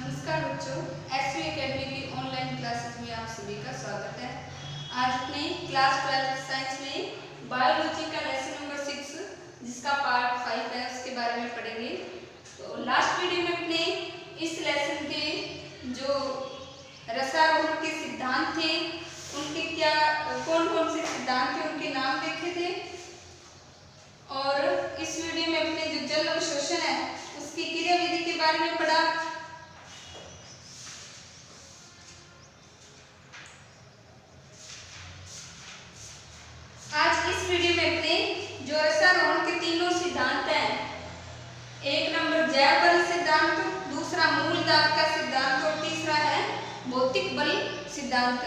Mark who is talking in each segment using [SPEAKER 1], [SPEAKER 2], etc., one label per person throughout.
[SPEAKER 1] नमस्कार बच्चों, SV academy की ऑनलाइन क्लासेस में आप सभी का स्वागत है। आज अपने क्लास 12 साइंस में बायोलॉजी का लेसन नंबर 6 जिसका पार्ट 5 है उसके बारे में पढ़ेंगे। तो लास्ट वीडियो में अपने इस लेसन के जो रसारोहण के सिद्धांत थे उनके कौन कौन से सिद्धांत थे उनके नाम देखे थे और इस वीडियो में अपने जो जल अवशोषण है उसकी क्रिया विधि के बारे में पढ़ा। आज इस वीडियो में अपने जो रसारोहण के तीनों सिद्धांत हैं, एक नंबर जैव बल सिद्धांत, दूसरा मूल दाब का सिद्धांत और तीसरा है भौतिक बल सिद्धांत।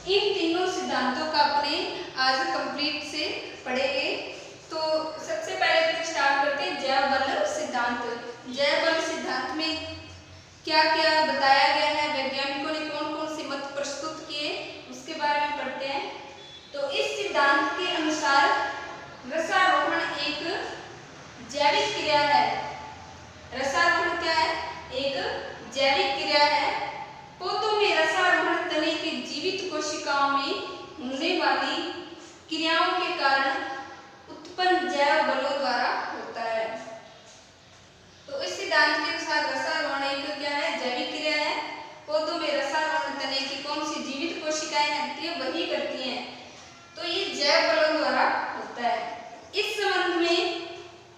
[SPEAKER 1] इन तीनों सिद्धांतों का अपने आज कंप्लीट से पढ़ेंगे। तो सबसे पहले अपने स्टार्ट करते हैं जैव बल सिद्धांत। जैव बल सिद्धांत में क्या क्या बताया गया है, वैज्ञानिकों ने कौन कौन से मत प्रस्तुत किए उसके बारे में पढ़ते हैं। तो इस सिद्धांत के अनुसार रसारोहण एक जैविक क्रिया है। रसारोहण क्या है? एक जैविक क्रिया है। पौधों में रसारोहण तने की जीवित कोशिकाओं में होने वाली क्रियाओं के कारण उत्पन्न जैव बलों द्वारा होता है। तो इस सिद्धांत के अनुसार रसारोहण एक क्या है? जैविक क्रिया है। पौधों में रसारोहण तने की कौन सी जीवित कोशिकाएं हैं ये वही करती हैं, तो ये जैव बलों द्वारा होता है। इस संबंध में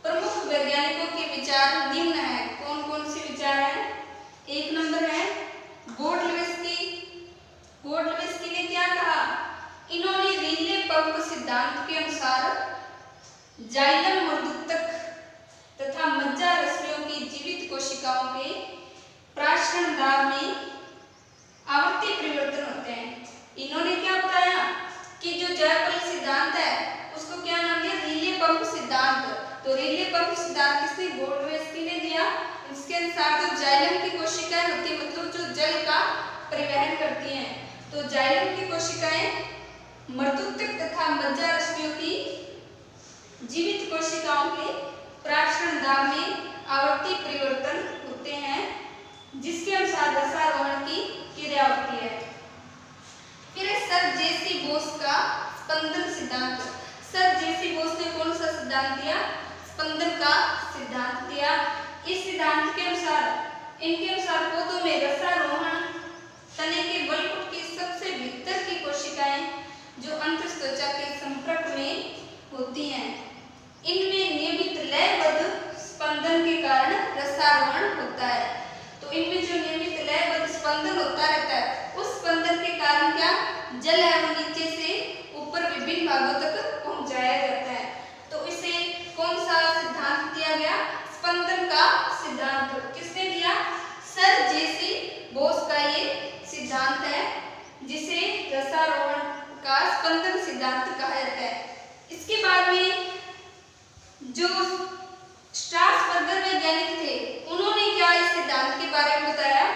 [SPEAKER 1] प्रमुख वैज्ञानिकों के विचार निम्न है। कौन कौन से विचार हैं? एक नंबर है गोडलेवस्की। गोडलेवस्की ने क्या कहा? इन्होंने रीले पंप सिद्धांत के अनुसार जाइलम मर्दूतक तथा मज्जा रश्मियों की जीवित कोशिकाओं के प्राशरण दाब में आवर्ती परिवर्तन होते हैं। इन्होंने क्या बताया कि जो जैव बल सिद्धांत है उसको क्या नाम दिया? रीले पंप सिद्धांत। तो रीले पंप सिद्धांत किसने? गोडलेवस्की ने दिया। इसके अनुसार जो जाइलम की कोशिकाएं होती है, मतलब जो जल का परिवहन करती हैं, तो जाइलम की कोशिकाएं मर्दूतक तथा मज्जा रश्मियों की जीवित कोशिकाओं के प्राशरण दाब में आवर्ती परिवर्तन होते हैं, जिसके अनुसार रसारोहण की क्रिया होती है। फिर सर जेसी बोस का स्पंदन सिद्धांत। सर जेसी बोस ने कौन सा सिद्धांत दिया? स्पंदन का सिद्धांत दिया। इस सिद्धांत के अनुसार इनके अनुसार पौधों में रसारोहण तने के बलकुट की सबसे भीतर की कोशिकाएं जो अंतःत्वचा के संपर्क में होती हैं, इनमें नियमित लयबद्ध स्पंदन के कारण रसारोहण होता है। तो इनमें जो नियमित लयबद्ध स्पंदन होता रहता है, उस स्पंदन के कारण क्या जल है वो नीचे से ऊपर विभिन्न भागों तक पहुंचाया जाता है। तो इसे कौन सा सिद्धांत दिया गया? स्पंदन का सिद्धांत। किसने दिया? सर जेसी बोस का ये सिद्धांत है, जिसे रसारोहण का स्पंदन सिद्धांत कहा जाता है। इसके बाद में जो स्ट्रासबर्गर वैज्ञानिक थे उन्होंने क्या इस सिद्धांत के बारे में बताया,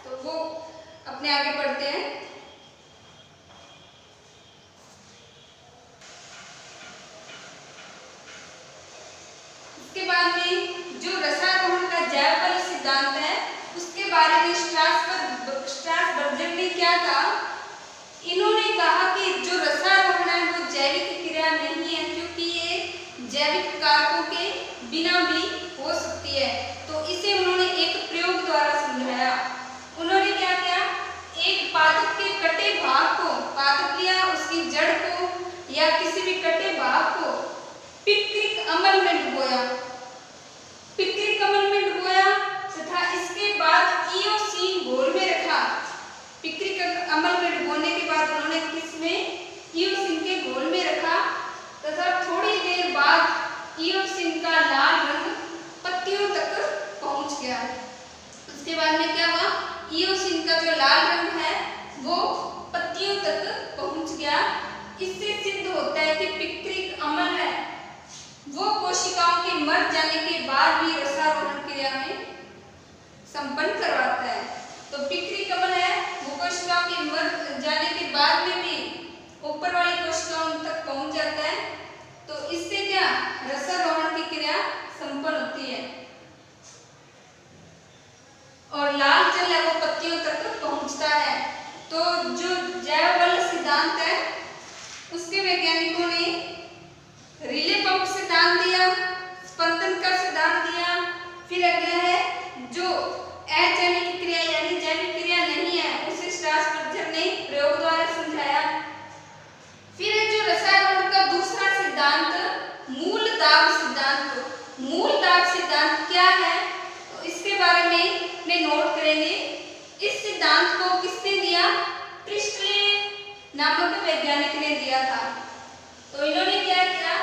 [SPEAKER 1] तो वो अपने आगे पढ़ते हैं। इसके बाद में जो रसारोहण का जैव बल सिद्धांत है उसके बारे में स्ट्रासबर्गर ने क्या कहा? इन्होंने कहा कि जो रसारोहण है वो जैविक क्रिया नहीं है, क्योंकि ये जैविक कारकों के बिना भी हो सकती है। तो इसे उन्होंने एक प्रयोग द्वारा समझाया। उन्होंने क्या किया? एक पादप के कटे भाग को, पादप या उसकी जड़ को या किसी भी कटे भाग को पिक्रिक अम्ल में डुबोया। पिक्रिक अम्ल में डुबोया तथा इसके बाद इयोसीन घोल में रखा। पिक्रिक अम्ल में डुबोने के बाद उन्होंने किसमें? इयोसीन के घोल में रखा तथा थोड़ी देर बाद इयोसीन का लाल रंग पत्तियों तक पहुंच गया। उसके बाद में क्या हुआ? इयोसीन का जो लाल रंग है वो पत्तियों तक पहुंच गया। इससे सिद्ध होता है कि पिक्रिक अम्ल है वो कोशिकाओं के मर जाने के बाद भी रसारोहण क्रिया में संपन्न करवाता है। तो पिक्रिक अम्ल है वो कोशिकाओं के मर जाने के बाद में भी ऊपर वाली कोशिकाओं तक पहुंच जाता है। तो इससे क्या रसारोहण की क्रिया संपन्न होती है। और लाल जल है वो सिद्धांत क्या है, तो इसके बारे में नोट करेंगे। इस सिद्धांत को किसने दिया? प्रिस्टले नामक वैज्ञानिक ने दिया था। तो इन्होंने क्या किया,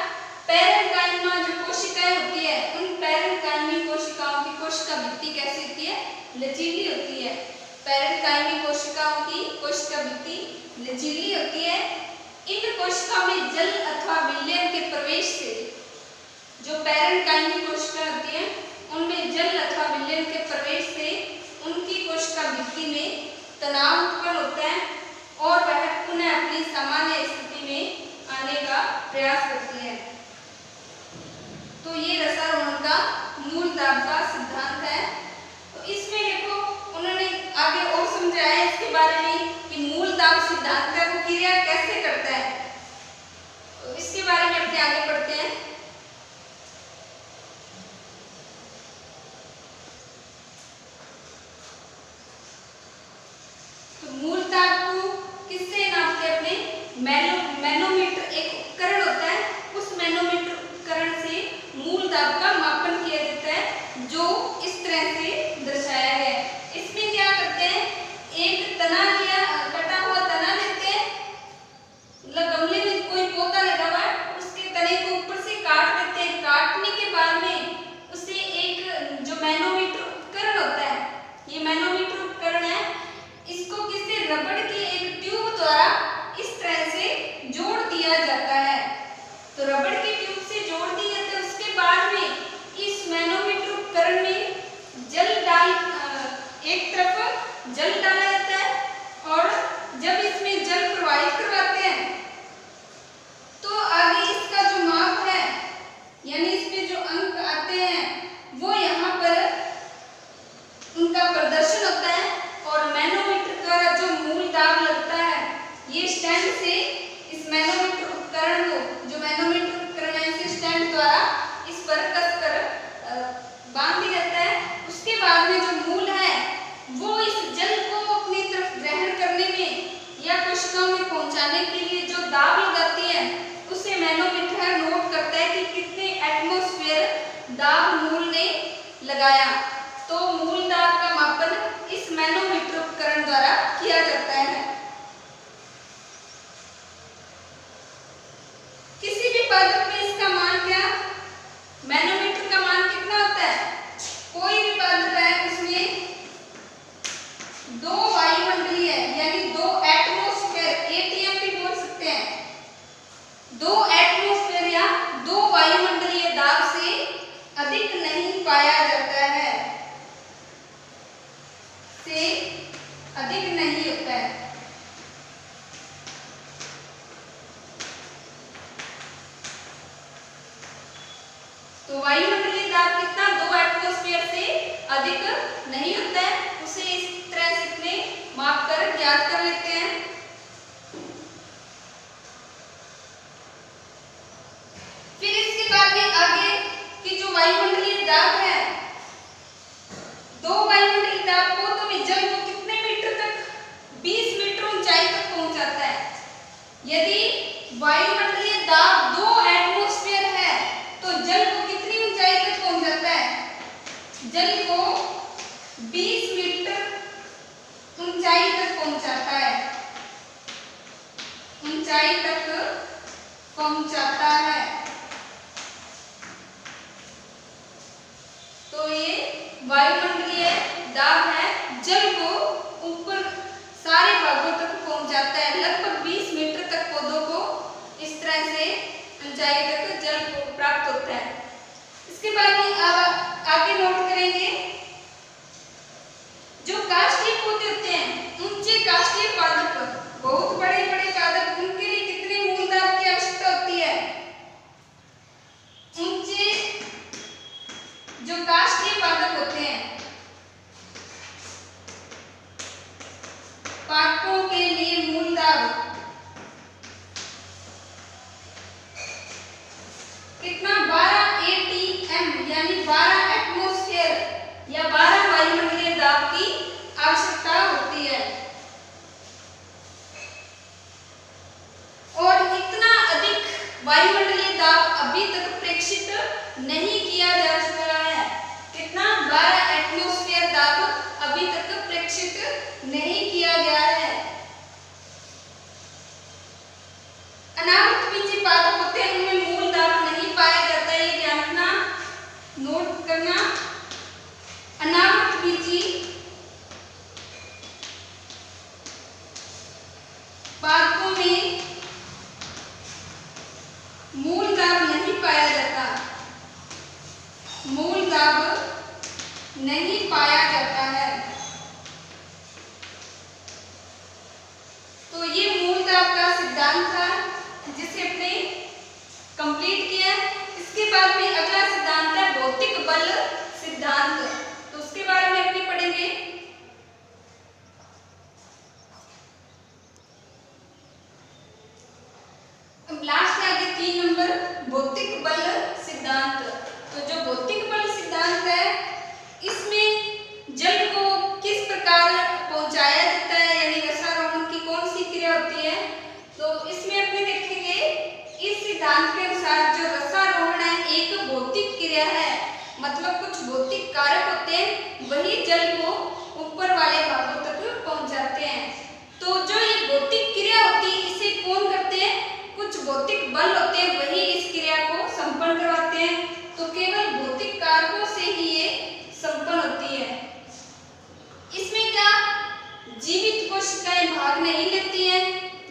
[SPEAKER 1] पैरेन्काइमा जो कोशिकाएं होती है, उन पैरेन्काइमी कोशिकाओं की कोशिका भित्ति कैसी होती है? लचीली होती है। पैरेन्काइमी कोशिकाओं की कोशिका भित्ति लचीली होती है। इन कोशिकाओं में जल अथवा विलयन के प्रवेश से, जो पैरेन्काइमी कोशिकाएं होती हैं उनमें जल अथवा विलयन के प्रवेश से उनकी कोशिका भित्ति में तनाव उत्पन्न होता है और वह पुनः अपनी सामान्य स्थिति में आने का प्रयास करती है। तो ये रसायन का मूल दाब का सिद्धांत है। तो इसमें देखो उन्होंने आगे और समझाया इसके बारे में कि मूल दाब सिद्धांत का वो क्रिया कैसे करता है। तो इसके बारे में अपने आगे पढ़ते हैं। तो मूल दाब को किससे नापते हैं? अपने मैनोमीटर एक उपकरण होता है, उस मैनोमीटर उपकरण से मूल दाब का मापन किया जाता है, जो इस तरह से दर्शाया गया है। इसमें क्या करते हैं, एक तना लिया, कटा हुआ तना लेते हैं, गमले में कोई पौधा लगा हुआ है, उसके तने को ऊपर से काट देते हैं। काटने के बाद में उसे एक जो मैनोमीटर उपकरण होता है, ये मैनोमीटर उपकरण है, इसको किसी रबड़ की एक ट्यूब द्वारा इस तरह से जोड़ दिया जाता है। तो रबड़ की ट्यूब से जोड़ दिया जाता है। उसके बाद में इस मैनोमीटर उपकरण में एक तरफ जल डाला जाता है और जब इसमें जल प्रवाहित करवाते हैं तो आगे इसका जो माप है, यानी इसमें जो अंक आते हैं वो यहाँ पर उनका प्रदर्शन होता है और मैनोमीटर द्वारा जो मूल दाब लगता है, ये स्टैंड से इस मैनोमीटर उपकरण को, जो मैनोमीटर उपकरण है, इस स्टैंड द्वारा इस पर कसकर बांध दिया जाता है। उसके बाद में जो मूल है वो इस जल को अपनी तरफ ग्रहण करने में या कोशिकाओं में पहुंचाने के लिए जो दाब लगाती है, उसे मैनोमीटर नोट करता है कि कितने एटमॉस्फेयर दाब मूल ने लगाया। तो मूल दाब का मापन इस मैनोमीटर उपकरण द्वारा किया जाता है। किसी भी पादप में इसका मान क्या, मैनोमीटर का मान कितना होता है? कोई भी पादप है उसमें 2 वायुमंडलीय यानी 2 एटमॉस्फेयर, एटीएम भी बोल सकते हैं, 2 एटमॉस्फेयर या 2 वायुमंडलीय दाब से अधिक नहीं पाया जाता है, से अधिक नहीं होता है। तो वायुमंडलीय दाब कितना, 2 एटमॉस्फेयर से अधिक नहीं होता है। उसे इस तरह से इतने माप कर ज्ञात कर लेते हैं। फिर इसके बाद में आगे की जो वायुमंडलीय दाब है, 2 वायुमंडलीय दाब को तो में जल को कितने मीटर तक, 20 मीटर ऊंचाई तक पहुंचाता है। यदि वायुमंडलीय दाब 2 एटमॉस्फेयर है तो जल को कितनी ऊंचाई तक पहुंच जाता है? जल को 20 मीटर ऊंचाई तक पहुंचाता है, ऊंचाई तक पहुंचाता है। तो ये वायुमंडलीय दाब है, जल को ऊपर सारे भागों तक पहुंचाता है, लगभग 20 मीटर तक पौधों को इस तरह से ऊंचाई तक जल को प्राप्त होता है। इसके बाद में आगे नोट करेंगे, जो काष्ठीय पौधे होते हैं, ऊंचे काष्ठीय पादप, बहुत बड़े बड़े पादप, उनके लिए कितने मूल दाब की आवश्यकता होती है? ऊंचे जो काष्ठीय पादप होते हैं नहीं पाया जाता है। तो ये मूल दाब का सिद्धांत था जिसे अपने कंप्लीट किया। इसके बाद में अगला सिद्धांत है भौतिक बल सिद्धांत। तो उसके बारे में अपने पढ़ेंगे। अब लास्ट में आगे 3 नंबर भौतिक बल सिद्धांत। तो जो भौतिक बल सिद्धांत है इसमें जल को किस प्रकार पहुंचाया जाता है, यानी रसारोहण की कौन सी क्रिया होती है। तो इसमें अपने देखेंगे इस सिद्धांत के अनुसार जो रसारोहण है एक भौतिक क्रिया है, मतलब कुछ भौतिक कारक होते हैं वही जल को ऊपर वाले भागों तक पहुंचाते हैं। तो जो ये भौतिक क्रिया होती है इसे कौन करते हैं, कुछ भौतिक बल होते हैं वही इस क्रिया को संपन्न करवाते हैं। तो केवल भौतिक कारकों से ही ये संपन्न होती है। इसमें क्या जीवित कोशिकाएं भाग नहीं लेती हैं।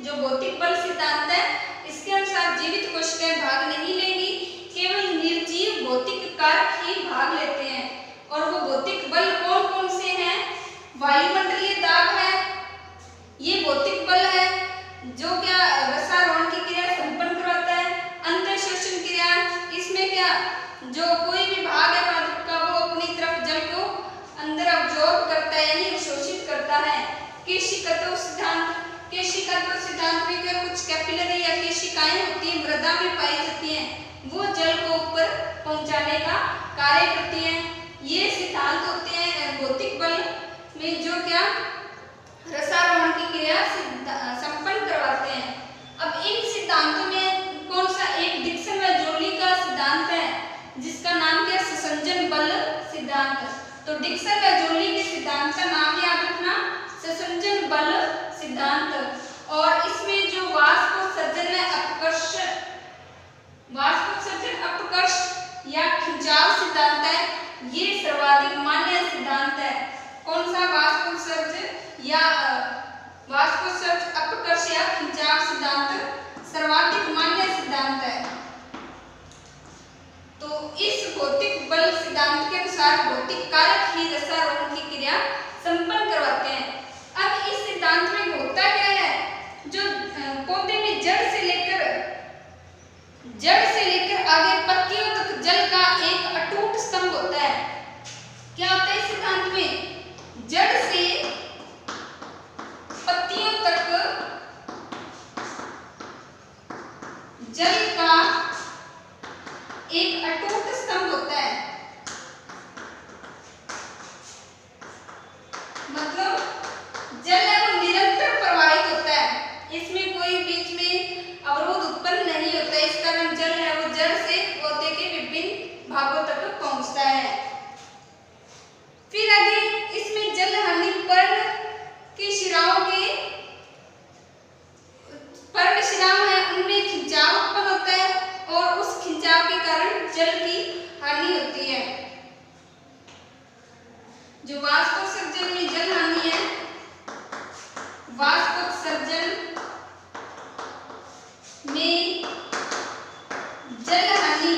[SPEAKER 1] जो भौतिक बल सिद्धांत है इसके अनुसार जीवित कोशिकाएं भाग नहीं लेंगी, केवल निर्जीव भौतिक कारक ही भाग लेते हैं। और वो भौतिक बल कौन कौन से हैं, वायुमंडलीय दाब है, ये भौतिक बल है जो क्या रसारोहण की क्रिया संपन्न करवाता है। अंतःशोषण क्रिया, इसमें क्या जो कोई भी भाग है पादप का वो अपनी तरफ जल को अंदर अब्जॉर्ब करता है यानी अवशोषित करता है। केशिकत्व सिद्धांत, केशिकत्व सिद्धांत में क्या कुछ कैपिलरी या केशिकाएं होती हैं मृदा में पाई जाती हैं, वो जल को ऊपर पहुंचाने का कार्य करती हैं। ये सिद्धांत होते हैं भौतिक बल में जो क्या रसारोहण की क्रिया संपन्न करवाते हैं। अब इन सिद्धांतों में कौन सा एक डिक्सन व जोली का सिद्धांत है जिसका नाम क्या ससंजन बल सिद्धांत। तो डिक्सन व जोली के सिद्धांत का नाम याद रखना ससंजन बल सिद्धांत। और इसमें जो वाष्पोत्सर्जन व अपकर्ष, वाष्पोत्सर्जन अपकर्ष या खिंचाव सिद्धांत है, ये सर्वाधिक मान्य सिद्धांत है। कौन सा वाष्पोत्सर्जन या वाष्पोत्सर्जन अपकर्ष या खिंचाव सिद्धांत सर्वाधिक मान्य सिद्धांत है। तो इस भौतिक बल सिद्धांत के अनुसार भौतिक कारक ही रसारोहण की क्रिया संपन्न करवाते हैं। अब इस सिद्धांत में होता क्या है, जो पौधे में जड़ से लेकर आगे पत्तियों तक जल का एक अटूट स्तंभ होता है। क्या होता है इस सिद्धांत में, जड़ से पत्तियों तक जल का एक अटूट स्तंभ होता है। मतलब जल है वो निरंतर प्रवाहित होता है, इसमें कोई बीच में अवरोध उत्पन्न नहीं होता है। इस कारण जल है वो जड़ से पौधे के विभिन्न भागों तक पहुंचता है। फिर आगे इसमें जल हानि पर्ण की शिराओं के पर्ण शिराओं है उनमें खिंचाव उत्पन्न होता है और उस खिंचाव के कारण जल की हानि होती है। जो वाष्पोत्सर्जन में जल हानि है, वाष्पोत्सर्जन में जल हानि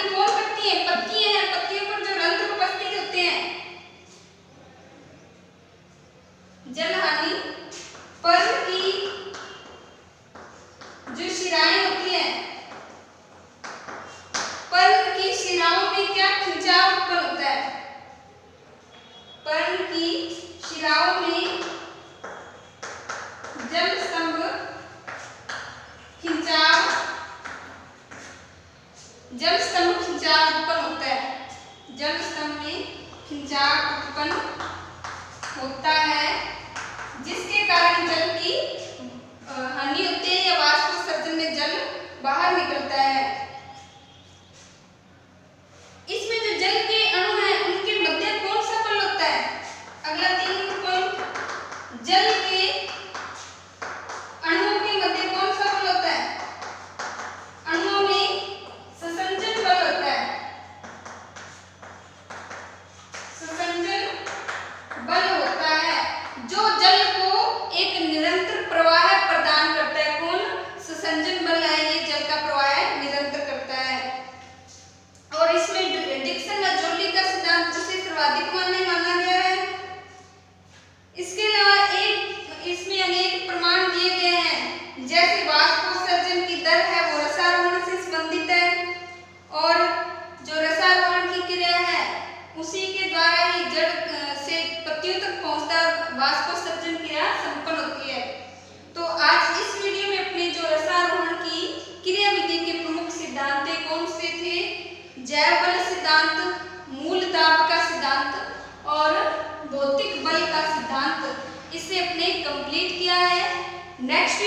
[SPEAKER 1] कौन करती है, पत्तियां हैं, पत्तियों पर जो रंध्र उपस्थित होते हैं। जल हानि पर्ण की जो शिराएं होती है, पर्ण की शिराओं में क्या खिंचाव उत्पन्न होता है, पर्ण की शिराओं में जल स्तंभ खिंचाव उत्पन्न होता है। जल स्तंभ में खिंचाव उत्पन्न होता है जिसके कारण जल की हानि होती है या वाष्पोत्सर्जन में जल बाहर निकलता है। इसमें जो जल के अणु हैं उनके मध्य कौन सा बल होता है, अगला 3 नंबर पॉइंट, जल के अणुओं के मध्य कौन सा बल होता है, अणुओं में ससंजन बल होता है। ससंजन जैव बल सिद्धांत, मूल दाब का सिद्धांत और भौतिक बल का सिद्धांत, इसे अपने कंप्लीट किया है। नेक्स्ट